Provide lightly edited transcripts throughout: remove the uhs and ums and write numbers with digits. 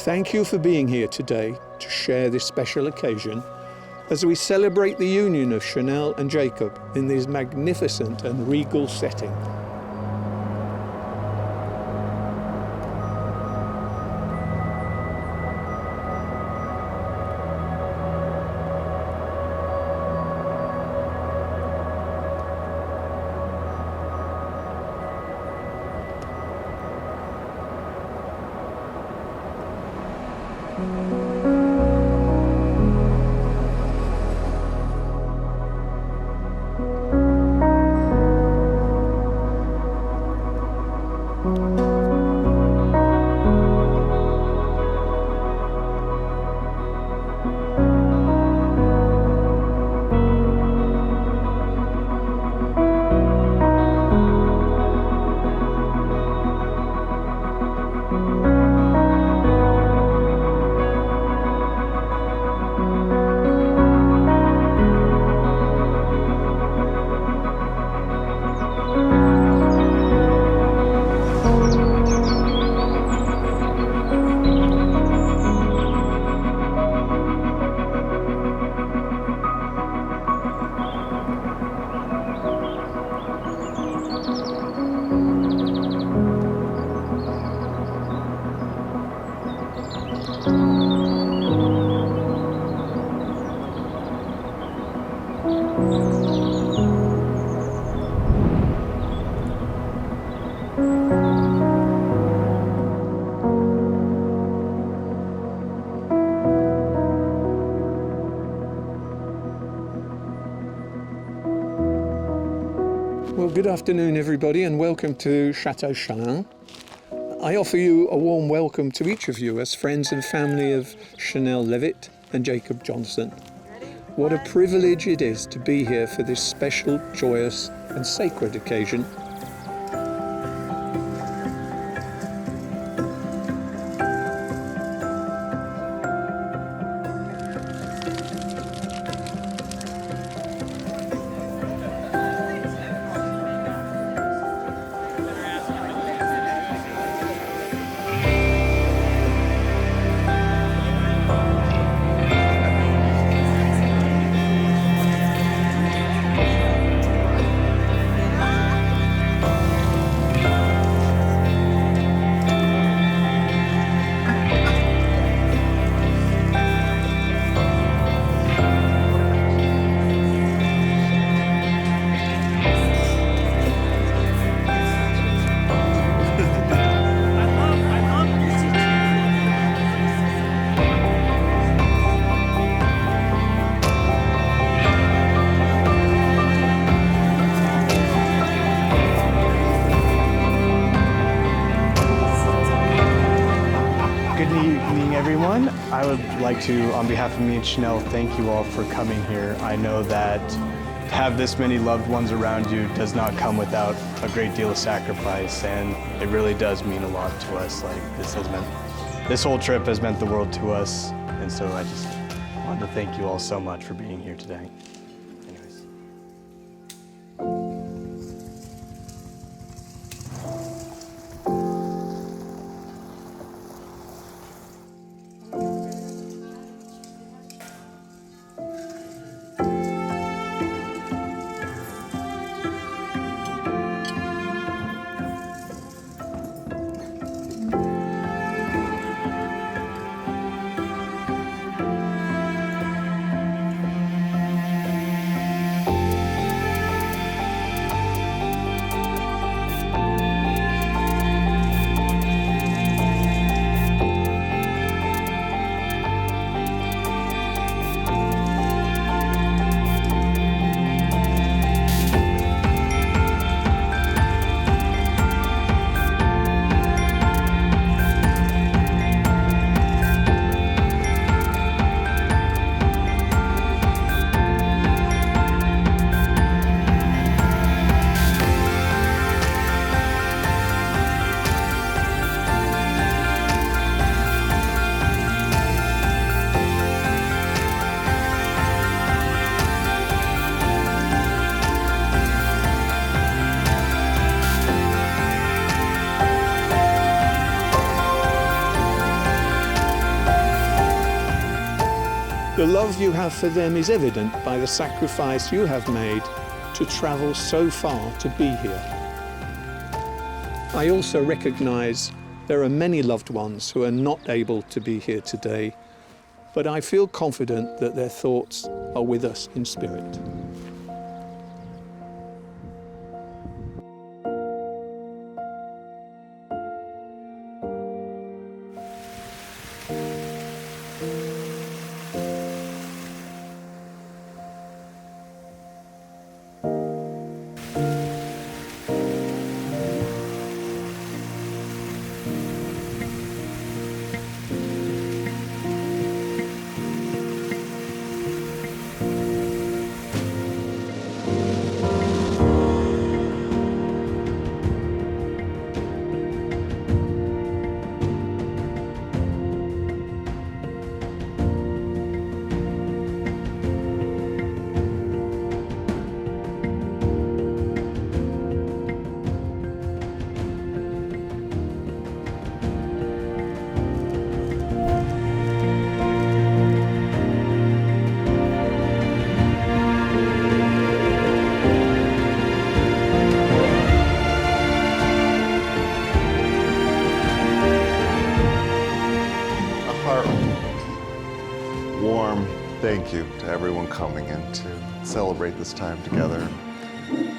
Thank you for being here today to share this special occasion as we celebrate the union of Chanel and Jacob in this magnificent and regal setting. Well, good afternoon, everybody, and welcome to Chateau Chalin. I offer you a warm welcome to each of you as friends and family of Chanel Leavitt and Jacob Johnson. What a privilege it is to be here for this special, joyous and sacred occasion. Everyone, I would like to, on behalf of me and Chanel, thank you all for coming here. I know that to have this many loved ones around you does not come without a great deal of sacrifice, and it really does mean a lot to us. Like this whole trip has meant the world to us, and so I just wanted to thank you all so much for being here today. Anyways. The love you have for them is evident by the sacrifice you have made to travel so far to be here. I also recognise there are many loved ones who are not able to be here today, but I feel confident that their thoughts are with us in spirit. Warm thank you to everyone coming in to celebrate this time together.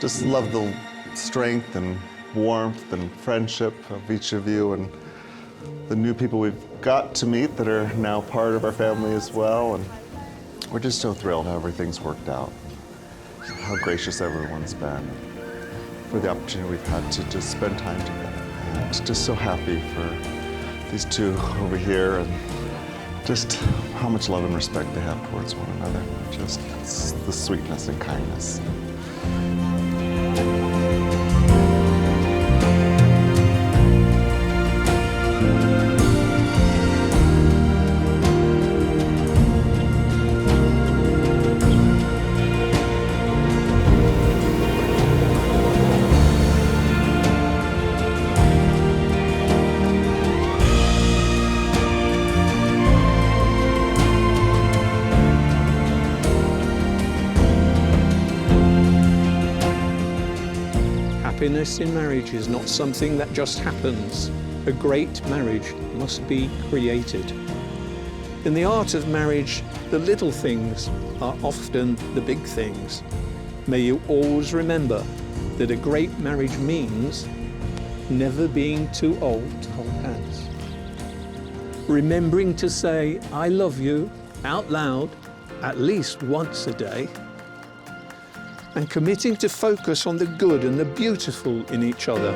Just love the strength and warmth and friendship of each of you and the new people we've got to meet that are now part of our family as well. And we're just so thrilled how everything's worked out, how gracious everyone's been, for the opportunity we've had to just spend time together. And just so happy for these two over here and just how much love and respect they have towards one another. Just the sweetness and kindness. Happiness in marriage is not something that just happens. A great marriage must be created. In the art of marriage, the little things are often the big things. May you always remember that a great marriage means never being too old to hold hands. Remembering to say, "I love you," out loud, at least once a day. And committing to focus on the good and the beautiful in each other.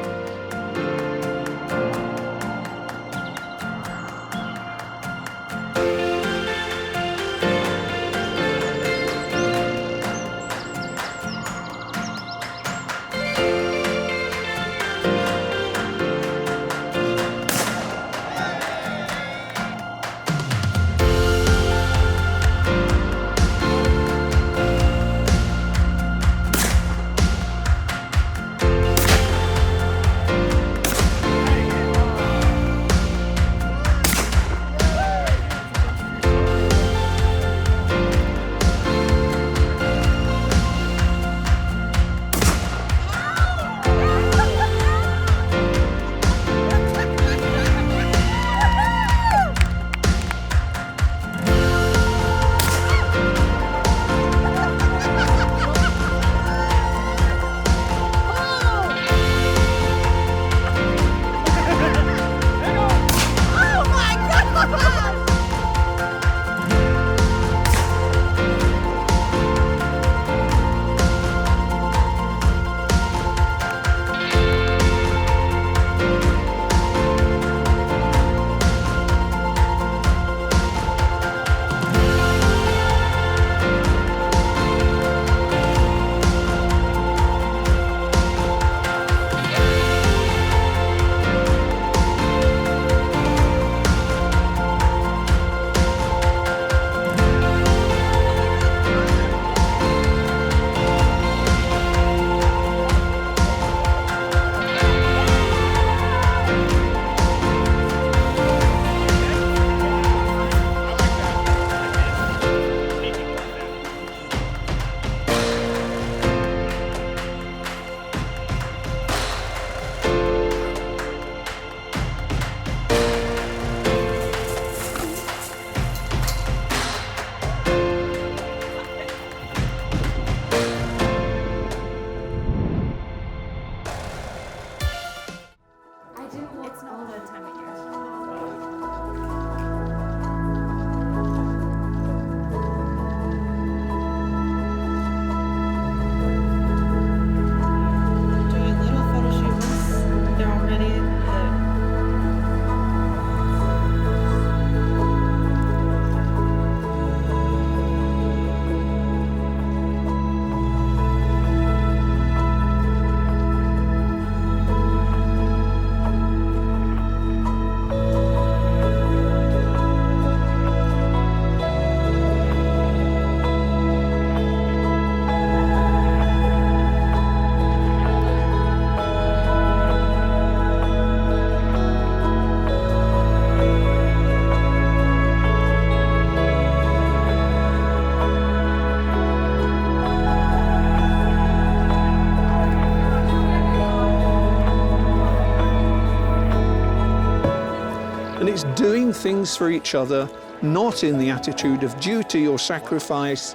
doing things for each other, not in the attitude of duty or sacrifice,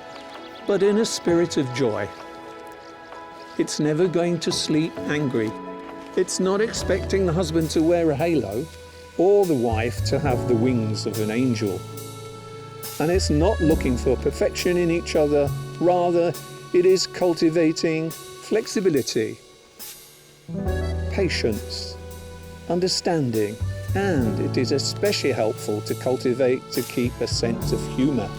but in a spirit of joy. It's never going to sleep angry. It's not expecting the husband to wear a halo or the wife to have the wings of an angel. And it's not looking for perfection in each other, rather it is cultivating flexibility, patience, understanding, and it is especially helpful to cultivate to keep a sense of humour.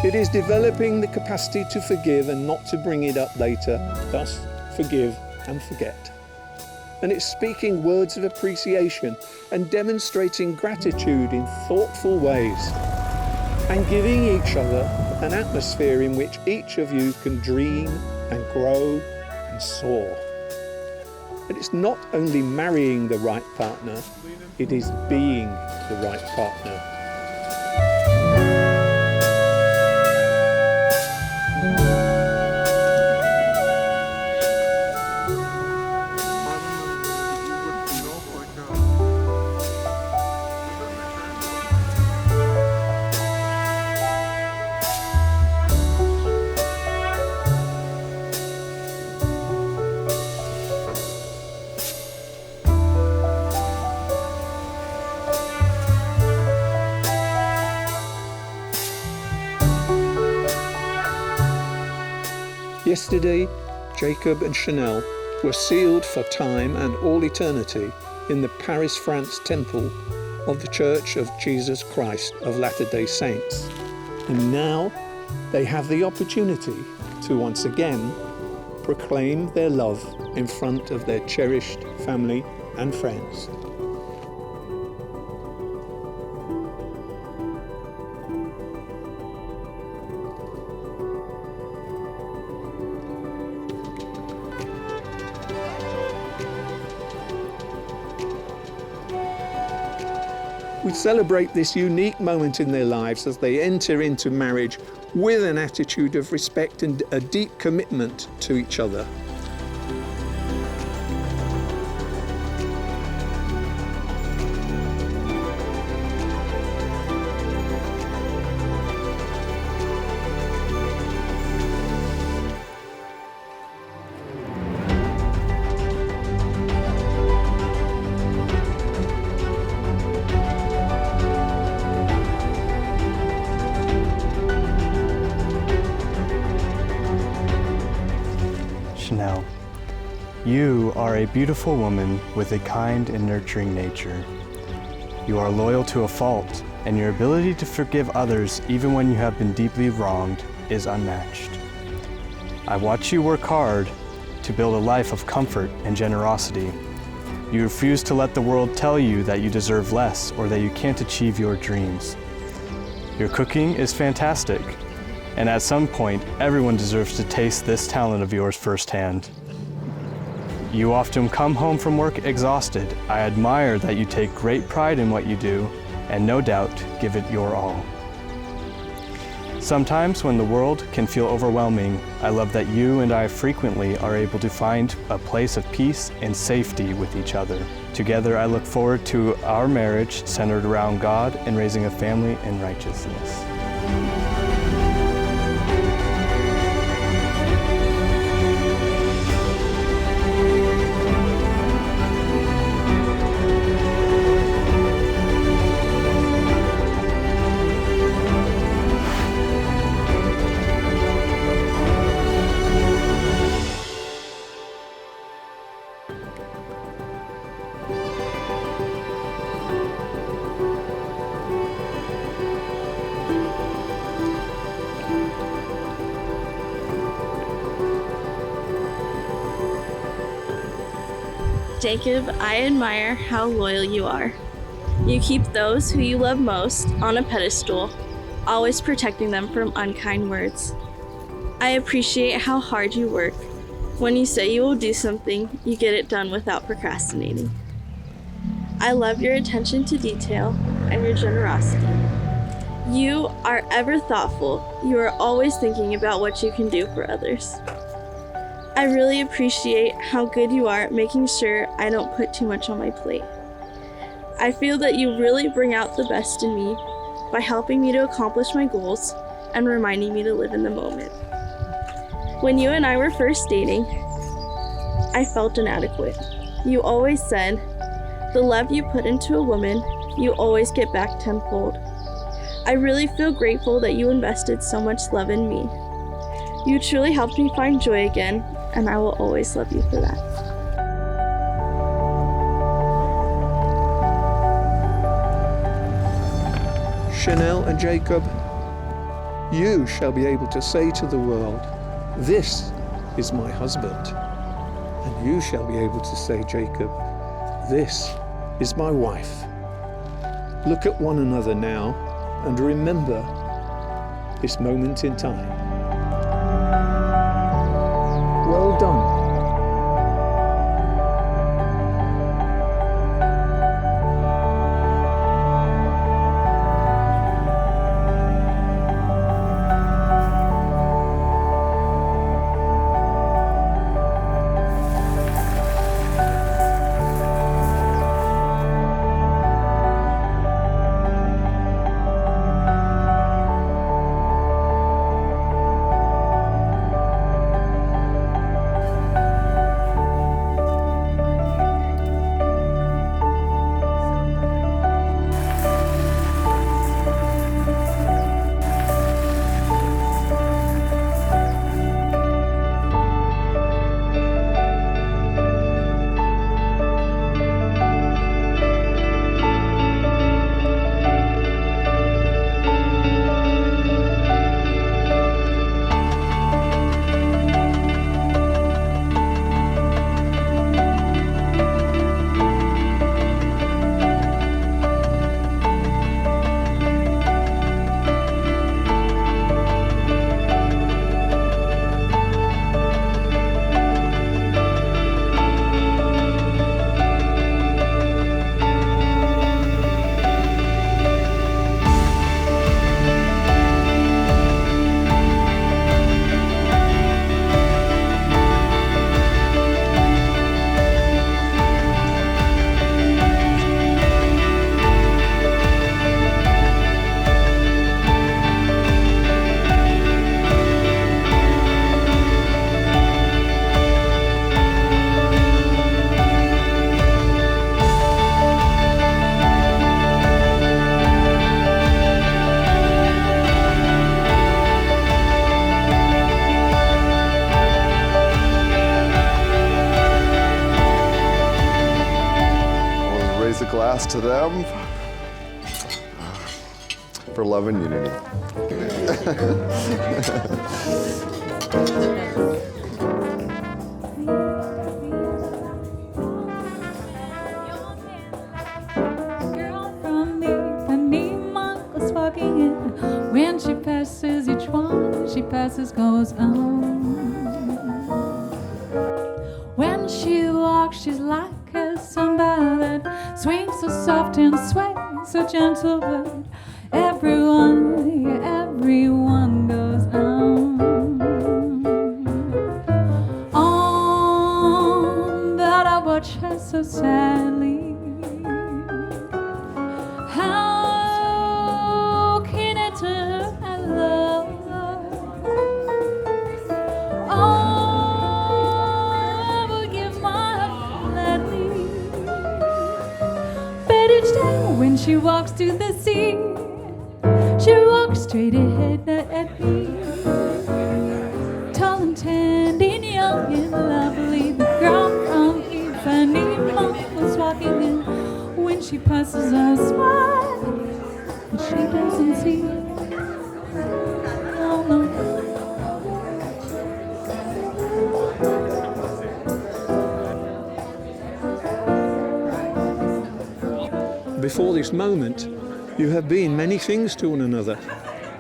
It is developing the capacity to forgive and not to bring it up later, thus forgive and forget. And it's speaking words of appreciation and demonstrating gratitude in thoughtful ways, and giving each other an atmosphere in which each of you can dream and grow and soar. And it's not only marrying the right partner, it is being the right partner. Yesterday, Jacob and Chanel were sealed for time and all eternity in the Paris, France temple of the Church of Jesus Christ of Latter-day Saints. And now they have the opportunity to once again proclaim their love in front of their cherished family and friends. We celebrate this unique moment in their lives as they enter into marriage with an attitude of respect and a deep commitment to each other. Chanel, you are a beautiful woman with a kind and nurturing nature. You are loyal to a fault, and your ability to forgive others even when you have been deeply wronged is unmatched. I watch you work hard to build a life of comfort and generosity. You refuse to let the world tell you that you deserve less or that you can't achieve your dreams. Your cooking is fantastic. And at some point, everyone deserves to taste this talent of yours firsthand. You often come home from work exhausted. I admire that you take great pride in what you do, and no doubt give it your all. Sometimes when the world can feel overwhelming, I love that you and I frequently are able to find a place of peace and safety with each other. Together, I look forward to our marriage centered around God and raising a family in righteousness. Jacob, I admire how loyal you are. You keep those who you love most on a pedestal, always protecting them from unkind words. I appreciate how hard you work. When you say you will do something, you get it done without procrastinating. I love your attention to detail and your generosity. You are ever thoughtful. You are always thinking about what you can do for others. I really appreciate how good you are at making sure I don't put too much on my plate. I feel that you really bring out the best in me by helping me to accomplish my goals and reminding me to live in the moment. When you and I were first dating, I felt inadequate. You always said, "The love you put into a woman, you always get back tenfold." I really feel grateful that you invested so much love in me. You truly helped me find joy again, and I will always love you for that. Chanel and Jacob, you shall be able to say to the world, "This is my husband." And you shall be able to say, Jacob, "This is my wife." Look at one another now and remember this moment in time. Well done. A glass to them for love and unity. Girl from Leavitt-Johnson goes walking in. When she passes each one, she passes goes on. When she walks, she's like a samba that swings so soft and sways so gentle, but everyone goes on, but I watch her so sadly. How can I turn my love? When she walks to the sea, she walks straight ahead at me. Tall and tan and young and lovely, the girl from Ipanema was walking in. When she passes, I smile, but she doesn't see. Oh no. before this moment, you have been many things to one another: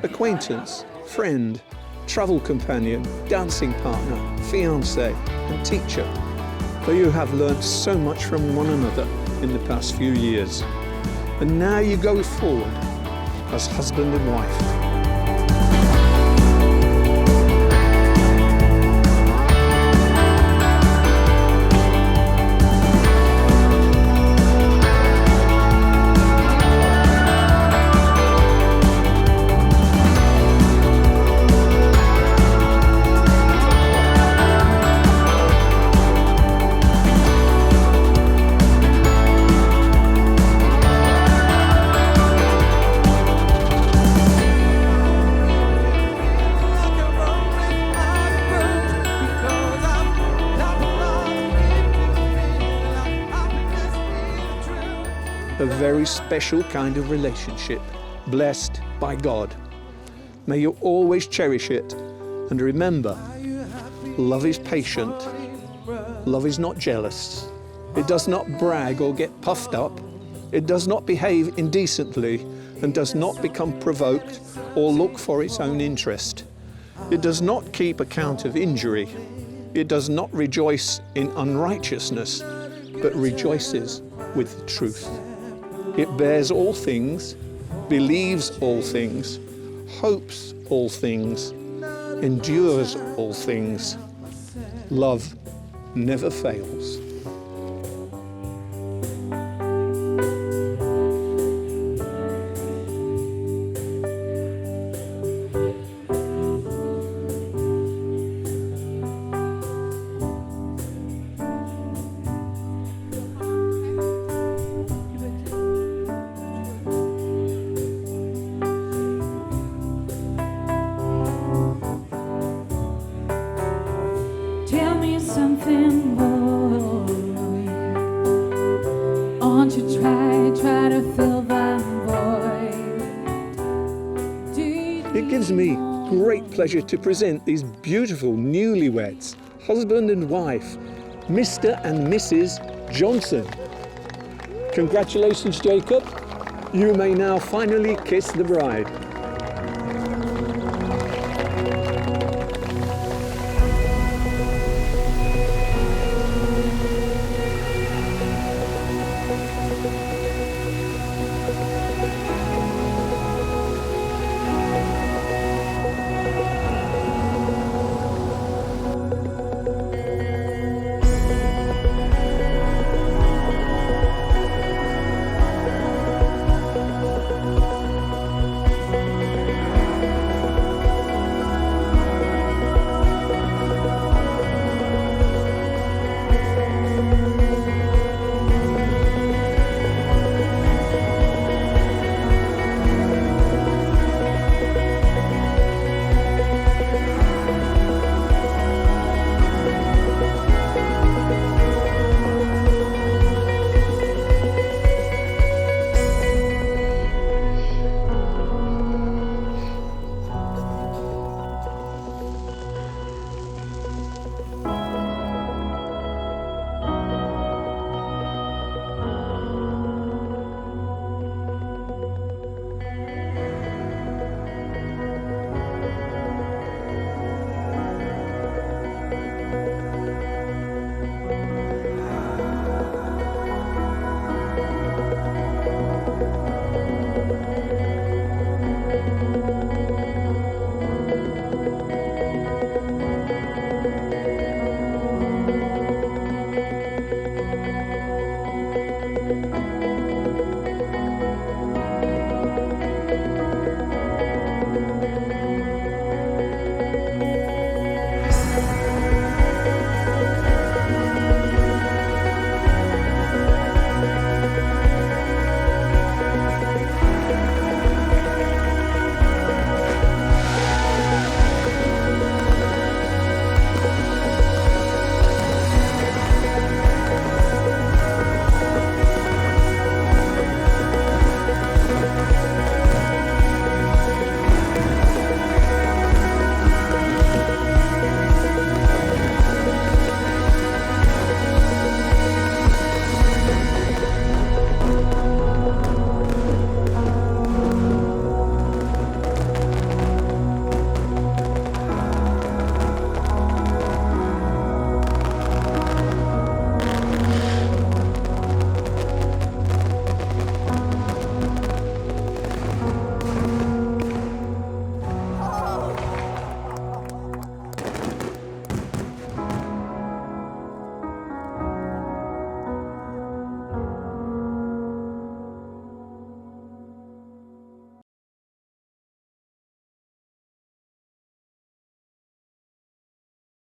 acquaintance, friend, travel companion, dancing partner, fiancé, and teacher. But you have learnt so much from one another in the past few years. And now you go forward as husband and wife. A very special kind of relationship, blessed by God. May you always cherish it, and remember, love is patient. Love is not jealous. It does not brag or get puffed up. It does not behave indecently and does not become provoked or look for its own interest. It does not keep account of injury. It does not rejoice in unrighteousness, but rejoices with the truth. It bears all things, believes all things, hopes all things, endures all things. Love never fails. Tell me something more. Won't you try to fill that void? It gives me great pleasure to present these beautiful newlyweds, husband and wife, Mr. and Mrs. Johnson. Congratulations, Jacob. You may now finally kiss the bride.